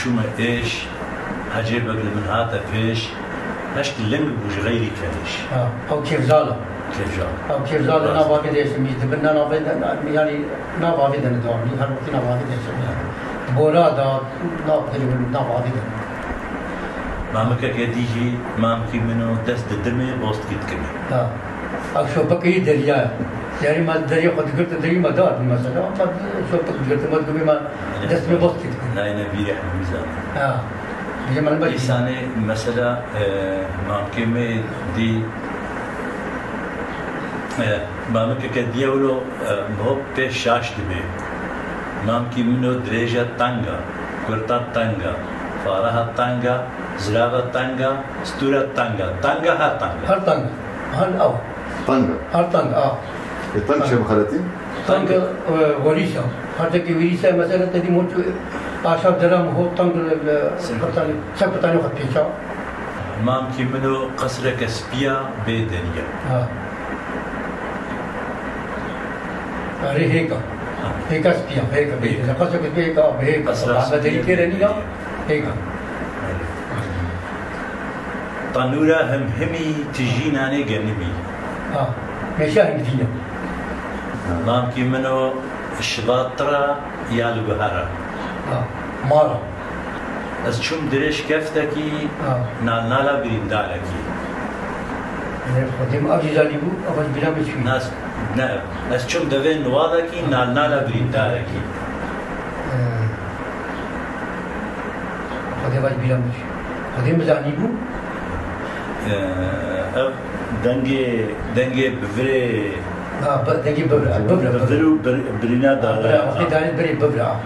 شو ما إيش عجيبك من هذا فيش هشت لم بوش غيري كليش أو كيف زالة كيف جال أو كيف زالة نابا في ديش ميز دبنا نابا يعني نابا في دنا دوامي هر وقت نابا في ديش بورا دا نابا في دنا مامك كديجي مامك منو دست الدمي بوست كيت كمي أو شو بقي دريا يعني ما دريا قد قلت دريا ما دار مثلا ما شو بقي قلت ما تقولي ما دست بوست كيت لا ينبي ريح ميزان جمال بس إنساني مثلا مامك مي دي مامك كديا ولو هو بيش شاش دبي مامك منو دريجة تانغا كورتا تانغا فارها تانغا زلاغة تانغا ستورة تانغا تانغا هر تانغا هر تانغا هر أو هر تانغا الطنجة شو مخلتين؟ تانغا وريسا حتى كي وريسا مثلا تدي موت 10 درهم هو تانغا سبتاني خد بيشا مامك منو قصر كسبيا بدنيا هيكا هيكا سبيا هيكا بيجي قصر كسبيا هيكا هذا دليل كيرانيا هيكا طنورة همي تجينا أنا جنبي مشاهد فينا مامك منو الشباطرة يا البهارة مارا از چوم درش کفتکی نالا بریندارکی خودم آبی زالی بو آبی بیرام بچوی ناس نه از چوم دوی نوادکی نالا بریندارکی خودم آبی بیرام بچوی خودم زانی بو دنگه بفره دنگه ببرا بفرو برینا داره وقتی دارید بری ببرا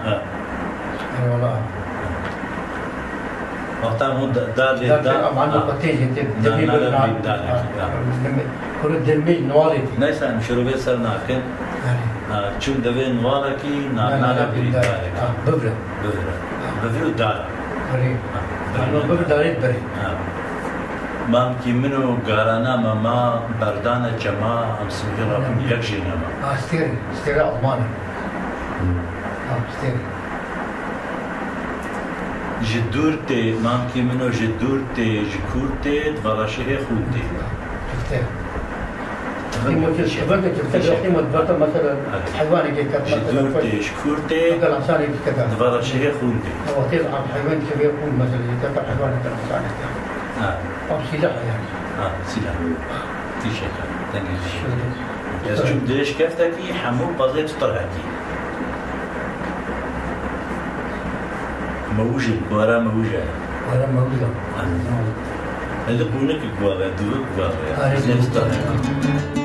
والله وقتا هم دار دار معنا قتيج انت دمي ببرا كل دمي نوالي نيسان شروبي سرنا كن چون دوی نوالکی نالا بریندارکی ببرا بفرو داره ببرا دارید بری مامکی منو گارانا ماما بردانا جما ام سویرا هم یک جنما استيري ألماني استيري جدورتي مامکی منو جدورتي جكورتي دورشه خونتي شفتها قيمة الشبكة تفتح قيمة بطل مثلا حيواني كي كانت جدورتي جكورتي مثلا إنساني كذا دورشه خونتي أو تيل عن حيوان كبير يكون مثلا إذا كان حيوان كان إنساني أو سلاح يعني سلاح في شيء تنجز بس شو بديش كفتكي حمو بزيت طرحكي موجود ورا موجود هذا بونك قوة دوك قوة يعني